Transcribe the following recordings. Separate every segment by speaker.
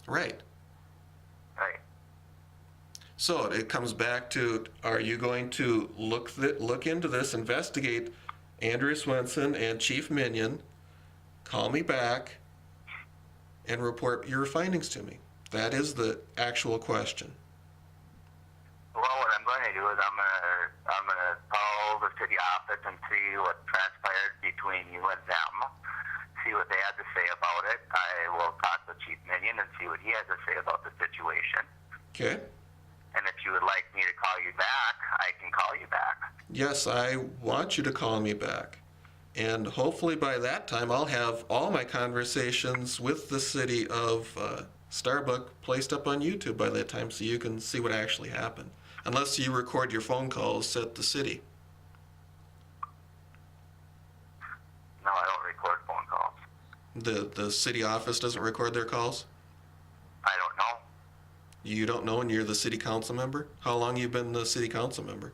Speaker 1: Right.
Speaker 2: Right.
Speaker 1: So it comes back to, are you going to look into this, investigate Andrea Swenson and Chief Minion, call me back, and report your findings to me? That is the actual question.
Speaker 2: Well, what I'm going to do is I'm gonna call the city office and see what transpired between you and them, see what they had to say about it. I will talk to Chief Minion and see what he has to say about the situation.
Speaker 1: Okay.
Speaker 2: And if you would like me to call you back, I can call you back.
Speaker 1: Yes, I want you to call me back. And hopefully by that time, I'll have all my conversations with the city of Starbuck placed up on YouTube by that time, so you can see what actually happened. Unless you record your phone calls at the city.
Speaker 2: No, I don't record phone calls.
Speaker 1: The city office doesn't record their calls?
Speaker 2: I don't know.
Speaker 1: You don't know, and you're the city council member? How long you been the city council member?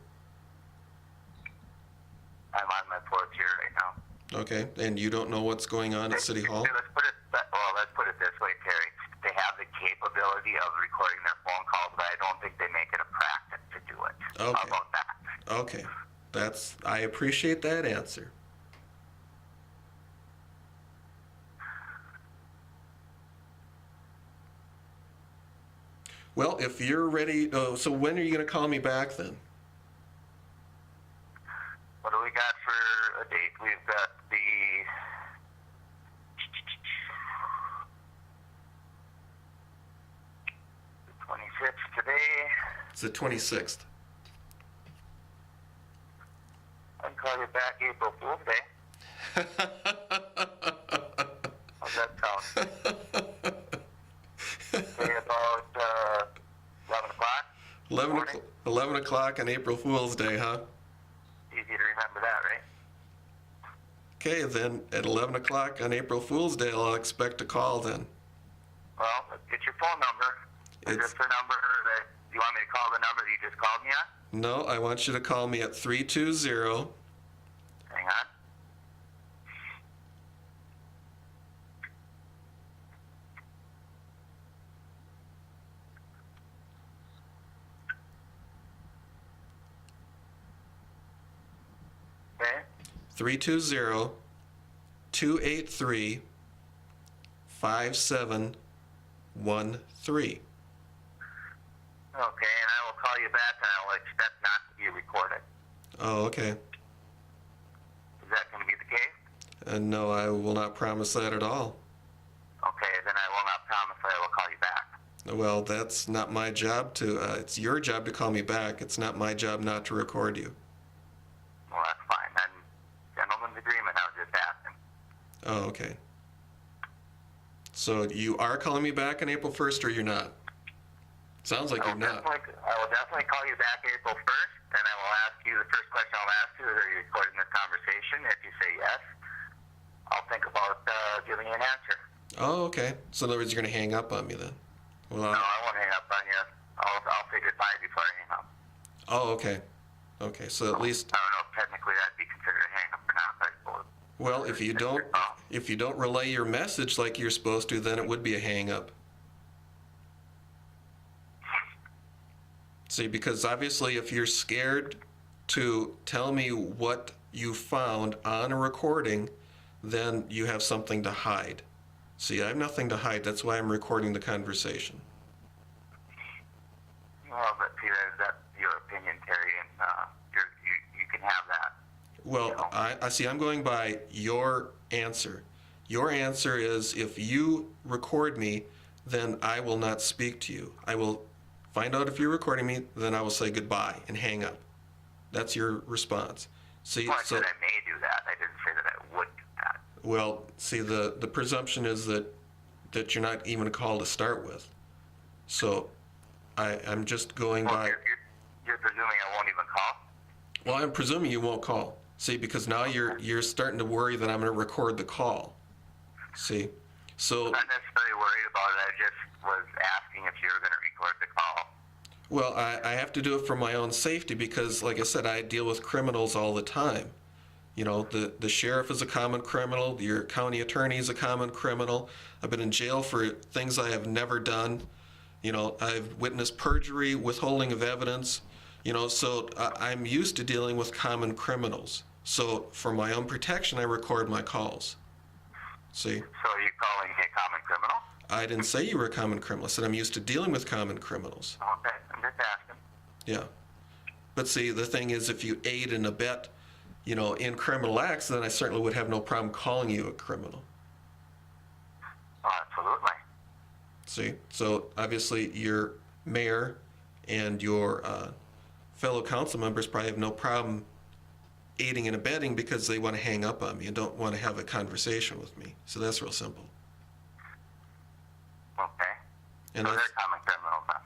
Speaker 2: I'm on my fourth year right now.
Speaker 1: Okay, and you don't know what's going on at City Hall?
Speaker 2: Let's put it this way, Terry. They have the capability of recording their phone calls, but I don't think they make it a practice to do it.
Speaker 1: Okay.
Speaker 2: How about that?
Speaker 1: Okay, I appreciate that answer. Well, if you're ready, so when are you going to call me back then?
Speaker 2: What do we got for a date? We've got the 26th today.
Speaker 1: It's the 26th.
Speaker 2: I can call you back April Fool's Day. How's that sound? Say about 11 o'clock?
Speaker 1: 11 o'clock on April Fool's Day, huh?
Speaker 2: Easy to remember that, right?
Speaker 1: Okay, then at 11 o'clock on April Fool's Day, I'll expect a call then.
Speaker 2: Well, let's get your phone number. Is this the number that you want me to call the number that you just called me on?
Speaker 1: No, I want you to call me at 320.
Speaker 2: Hang on. Okay.
Speaker 1: 320-283-5713.
Speaker 2: Okay, and I will call you back, and I will expect not to be recorded.
Speaker 1: Oh, okay.
Speaker 2: Is that going to be the case?
Speaker 1: No, I will not promise that at all.
Speaker 2: Okay, then I will not promise that I will call you back.
Speaker 1: Well, that's not my job to, it's your job to call me back. It's not my job not to record you.
Speaker 2: Well, that's fine. Then, gentleman's agreement, I was just asking.
Speaker 1: Oh, okay. So you are calling me back on April 1st, or you're not? Sounds like you're not.
Speaker 2: I will definitely call you back April 1st, and I will ask you, the first question I'll ask you is, are you recording this conversation? If you say yes, I'll think about giving you an answer.
Speaker 1: Oh, okay. So in other words, you're going to hang up on me then? Well,
Speaker 2: No, I won't hang up on you. I'll say goodbye before I hang up.
Speaker 1: Oh, okay. Okay, so at least,
Speaker 2: I don't know if technically that'd be considered a hang up or not, but I suppose.
Speaker 1: well, if you don't relay your message like you're supposed to, then it would be a hang up. See, because obviously if you're scared to tell me what you found on a recording, then you have something to hide. See, I have nothing to hide. That's why I'm recording the conversation.
Speaker 2: Well, but see, that's your opinion, Terry, and you can have that.
Speaker 1: Well, I see, I'm going by your answer. Your answer is, if you record me, then I will not speak to you. I will find out if you're recording me, then I will say goodbye and hang up. That's your response. See,
Speaker 2: Well, I said I may do that. I didn't say that I would do that.
Speaker 1: well, see, the presumption is that you're not even a call to start with. So I'm just going
Speaker 2: Well,
Speaker 1: by.
Speaker 2: you're presuming I won't even call?
Speaker 1: Well, I'm presuming you won't call. See, because now you're starting to worry that I'm going to record the call. See, so.
Speaker 2: I'm not necessarily worried about it. I just was asking if you were going to record the call.
Speaker 1: Well, I have to do it for my own safety because, like I said, I deal with criminals all the time. You know, the sheriff is a common criminal. Your county attorney is a common criminal. I've been in jail for things I have never done. You know, I've witnessed perjury, withholding of evidence. You know, so I'm used to dealing with common criminals. So for my own protection, I record my calls. See?
Speaker 2: So are you calling me a common criminal?
Speaker 1: I didn't say you were a common criminal. I said I'm used to dealing with common criminals.
Speaker 2: Okay, I'm just asking.
Speaker 1: Yeah. But see, the thing is, if you aid and abet, you know, in criminal acts, then I certainly would have no problem calling you a criminal.
Speaker 2: Oh, absolutely.
Speaker 1: See? So obviously your mayor and your fellow council members probably have no problem aiding and abetting because they want to hang up on me and don't want to have a conversation with me. So that's real simple.
Speaker 2: Okay.
Speaker 1: And
Speaker 2: So
Speaker 1: that's,
Speaker 2: they're common criminals, huh?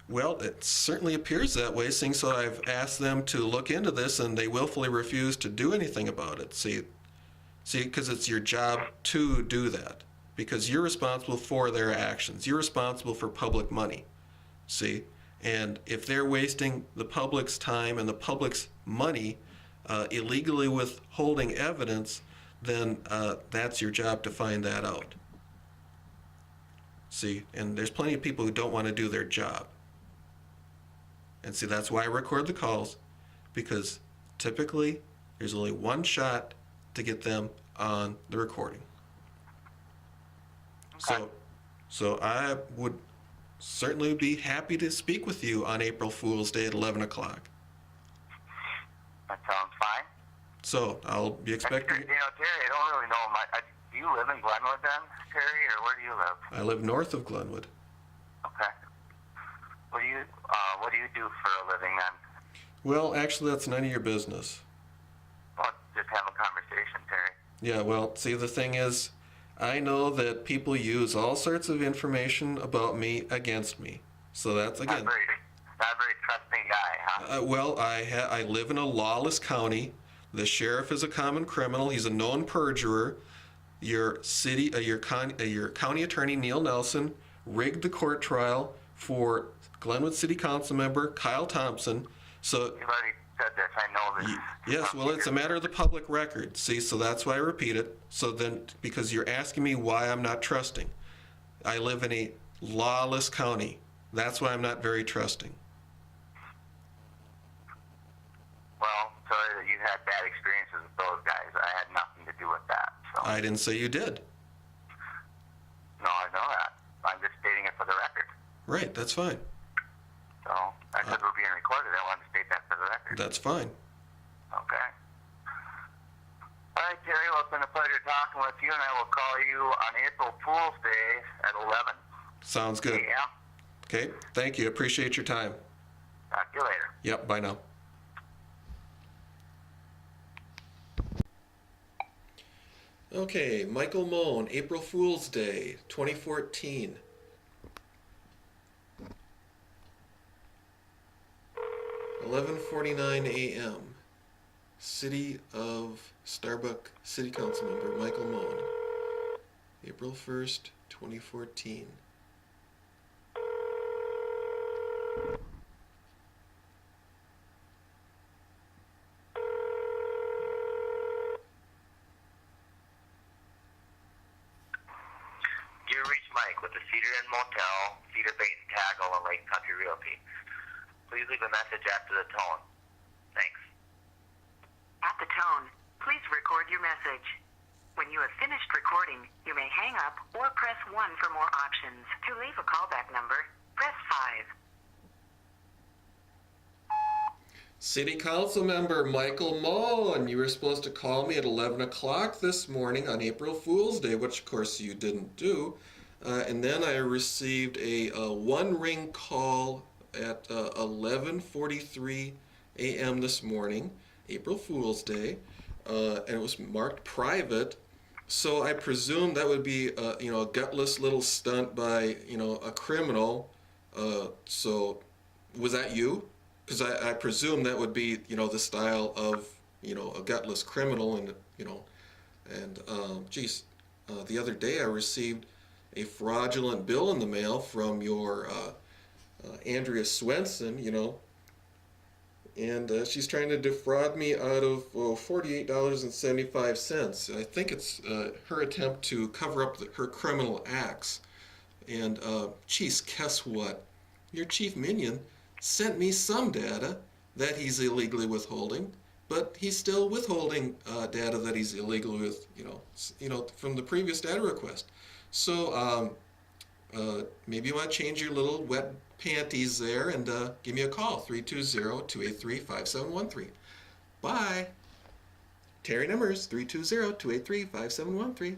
Speaker 1: well, it certainly appears that way, seeing so I've asked them to look into this and they willfully refuse to do anything about it. See, because it's your job to do that. Because you're responsible for their actions. You're responsible for public money. See? And if they're wasting the public's time and the public's money illegally withholding evidence, then that's your job to find that out. See? And there's plenty of people who don't want to do their job. And see, that's why I record the calls, because typically there's only one shot to get them on the recording.
Speaker 2: Okay.
Speaker 1: So I would certainly be happy to speak with you on April Fool's Day at 11 o'clock.
Speaker 2: That sounds fine.
Speaker 1: So I'll be expecting.
Speaker 2: You know, Terry, I don't really know much. Do you live in Glenwood then, Terry, or where do you live?
Speaker 1: I live north of Glenwood.
Speaker 2: Okay. What do you do for a living then?
Speaker 1: Well, actually, that's none of your business.
Speaker 2: Well, just have a conversation, Terry.
Speaker 1: Yeah, well, see, the thing is, I know that people use all sorts of information about me against me. So that's, again,
Speaker 2: Not very trusting guy, huh?
Speaker 1: well, I live in a lawless county. The sheriff is a common criminal. He's a known perjurer. Your county attorney, Neil Nelson, rigged the court trial for Glenwood City Council member Kyle Thompson. So
Speaker 2: You've already said this. I know this.
Speaker 1: yes, well, it's a matter of the public record. See, so that's why I repeat it. So then, because you're asking me why I'm not trusting. I live in a lawless county. That's why I'm not very trusting.
Speaker 2: Well, sorry that you had bad experiences with those guys. I had nothing to do with that. So.
Speaker 1: I didn't say you did.
Speaker 2: No, I know that. I'm just stating it for the record.
Speaker 1: Right, that's fine.
Speaker 2: So, because we're being recorded, I wanted to state that for the record.
Speaker 1: That's fine.
Speaker 2: Okay. All right, Terry, well, it's been a pleasure talking with you, and I will call you on April Fool's Day at 11.
Speaker 1: Sounds good.
Speaker 2: Yeah.
Speaker 1: Okay, thank you. Appreciate your time.
Speaker 2: Talk to you later.
Speaker 1: Yep, bye now. Okay, Michael Moen, April Fool's Day, 2014. $11:49 a.m. City of Starbuck City Council member Michael Moen, April 1st, 2014.
Speaker 2: You reached Mike with the Cedar Inn Motel, Cedar Bait and Tackle, and Lake Country Realty. Please leave a message after the tone. Thanks.
Speaker 3: At the tone, please record your message. When you have finished recording, you may hang up or press 1 for more options. To leave a callback number, press 5.
Speaker 1: City Council member Michael Moen, you were supposed to call me at 11 o'clock this morning on April Fool's Day, which of course you didn't do. And then I received a one-ring call at 11:43 a.m. this morning, April Fool's Day, and it was marked private. So I presume that would be a gutless little stunt by a criminal. So was that you? Because I presume that would be the style of a gutless criminal, and the other day I received a fraudulent bill in the mail from your Andrea Swenson, And she's trying to defraud me out of $48.75. I think it's her attempt to cover up her criminal acts. And, geez, guess what? Your chief minion sent me some data that he's illegally withholding, but he's still withholding data that he's illegally from the previous data request. So maybe you want to change your little wet panties there and give me a call, 320-283-5713. Bye. Terry Nemmers, 320-283-5713.